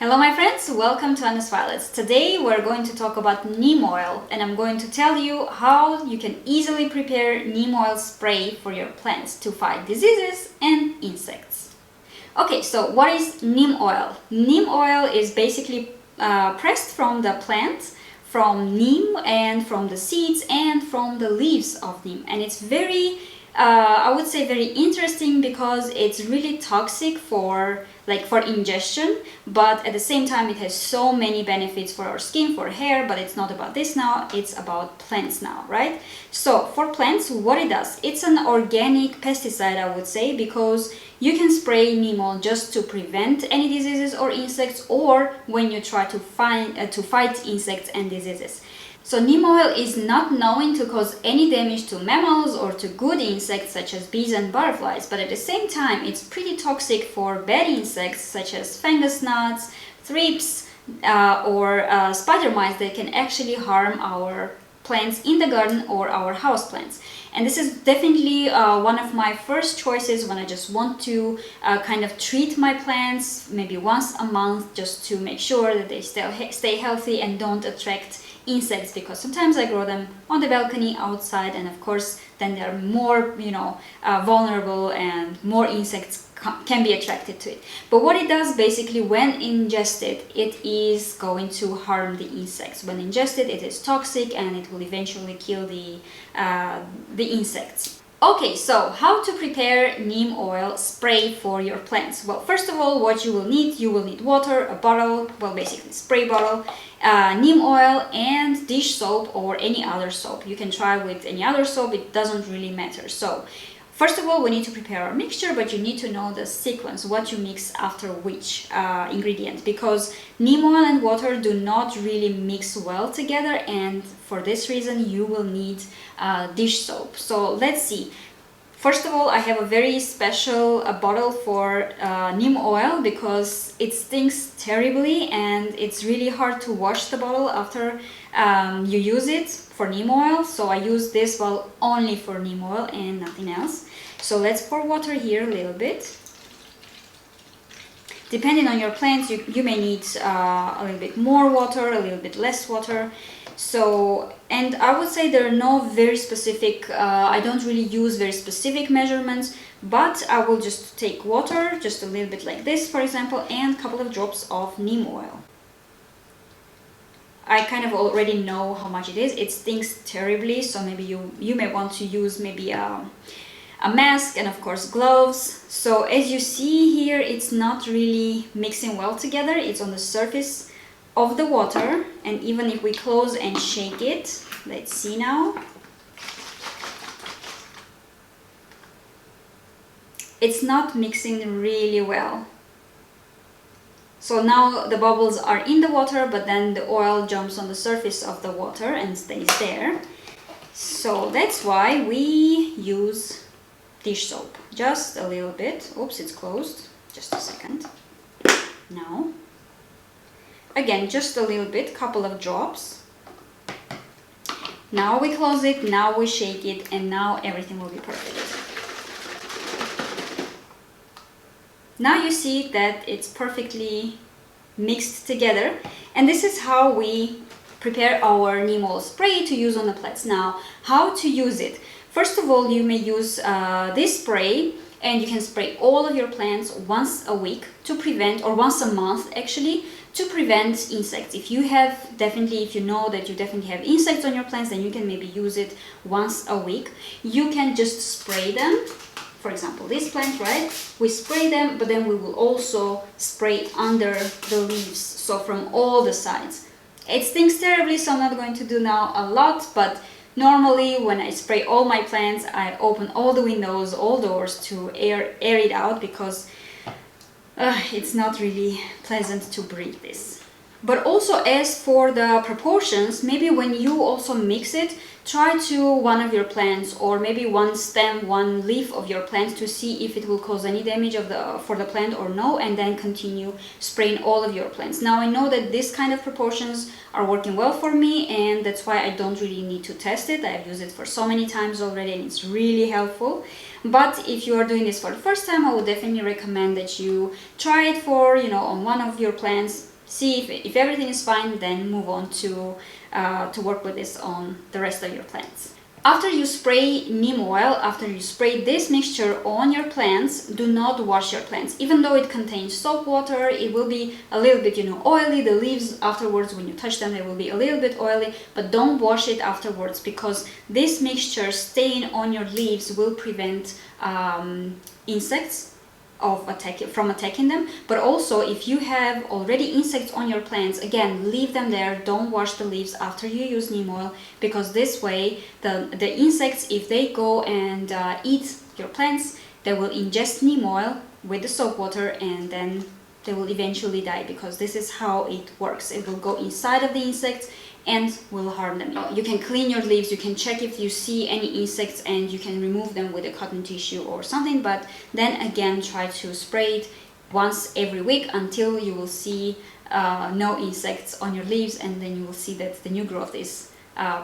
Hello my friends, welcome to Anna's Violets. Today we're going to talk about neem oil and I'm going to tell you how you can easily prepare neem oil spray for your plants to fight diseases and insects. Okay, so what is neem oil? Neem oil is basically pressed from the plant, from neem and from the seeds and from the leaves of neem, and it's very I would say very interesting because it's really toxic for ingestion, but at the same time it has so many benefits for our skin, for hair, but it's not about this now, it's about plants now, right? So for plants, what it does, it's an organic pesticide, I would say, because you can spray neem oil just to prevent any diseases or insects, or when you try to fight insects and diseases. So neem oil is not known to cause any damage to mammals or to good insects such as bees and butterflies, but at the same time it's pretty toxic for bad insects such as fungus, gnats, thrips or spider mites that can actually harm our plants in the garden or our houseplants. And this is definitely one of my first choices when I just want to kind of treat my plants maybe once a month, just to make sure that they stay healthy and don't attract insects, because sometimes I grow them on the balcony outside, and of course then they're more vulnerable and more insects can be attracted to it. But what it does basically, when ingested, it is going to harm the insects. When ingested, it is toxic and it will eventually kill the insects. Okay, so how to prepare neem oil spray for your plants? Well, first of all, what you will need water, a bottle, well basically spray bottle, neem oil and dish soap or any other soap. You can try with any other soap, it doesn't really matter. So first of all, we need to prepare our mixture, but you need to know the sequence, what you mix after which ingredient, because neem oil and water do not really mix well together, and for this reason you will need dish soap. So let's see. First of all, I have a very special bottle for neem oil because it stinks terribly and it's really hard to wash the bottle after you use it for neem oil. So I use this bottle only for neem oil and nothing else. So let's pour water here a little bit. Depending on your plants, you may need a little bit more water, a little bit less water. So, and I would say there are no very specific, I don't really use very specific measurements, but I will just take water, just a little bit like this, for example, and a couple of drops of neem oil. I kind of already know how much it is. It stinks terribly, so maybe you may want to use maybe a mask and of course gloves. So as you see here, it's not really mixing well together. It's on the surface of the water, and even if we close and shake it, let's see now, it's not mixing really well. So now the bubbles are in the water, but then the oil jumps on the surface of the water and stays there. So that's why we use dish soap, just a little bit. Oops, it's closed, just a second. Now again, just a little bit, couple of drops. Now we close it, now we shake it, and now everything will be perfect. Now you see that it's perfectly mixed together, and this is how we prepare our neem oil spray to use on the plants. Now, how to use it? First of all, you may use this spray, and you can spray all of your plants once a week to prevent, or once a month actually, to prevent insects. If you know that you definitely have insects on your plants, then you can maybe use it once a week. You can just spray them. For example, this plant, right? We spray them, but then we will also spray under the leaves, so from all the sides. It stinks terribly, so I'm not going to do now a lot, but normally when I spray all my plants, I open all the windows, all doors to air it out, because it's not really pleasant to breathe this. But also, as for the proportions, maybe when you also mix it, try to one of your plants, or maybe one stem, one leaf of your plant, to see if it will cause any damage for the plant or no, and then continue spraying all of your plants. Now I know that this kind of proportions are working well for me, and that's why I don't really need to test it. I've used it for so many times already and it's really helpful. But if you are doing this for the first time, I would definitely recommend that you try it for, on one of your plants, see if everything is fine, then move on to work with this on the rest of your plants. After you spray neem oil, after you spray this mixture on your plants, do not wash your plants. Even though it contains soap water, it will be a little bit, oily. The leaves afterwards, when you touch them, they will be a little bit oily, but don't wash it afterwards, because this mixture staying on your leaves will prevent insects from attacking them. But also, if you have already insects on your plants, again, leave them there. Don't wash the leaves after you use neem oil, because this way the insects, if they go and eat your plants, they will ingest neem oil with the soap water, and then they will eventually die, because this is how it works. It will go inside of the insects and will harm them. You can clean your leaves, you can check if you see any insects, and you can remove them with a cotton tissue or something, but then again try to spray it once every week until you will see no insects on your leaves, and then you will see that the new growth is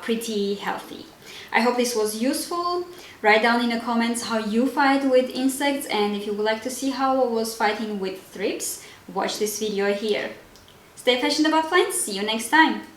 pretty healthy. I hope this was useful. Write down in the comments how you fight with insects, and if you would like to see how I was fighting with thrips, watch this video here. Stay passionate about plants. See you next time.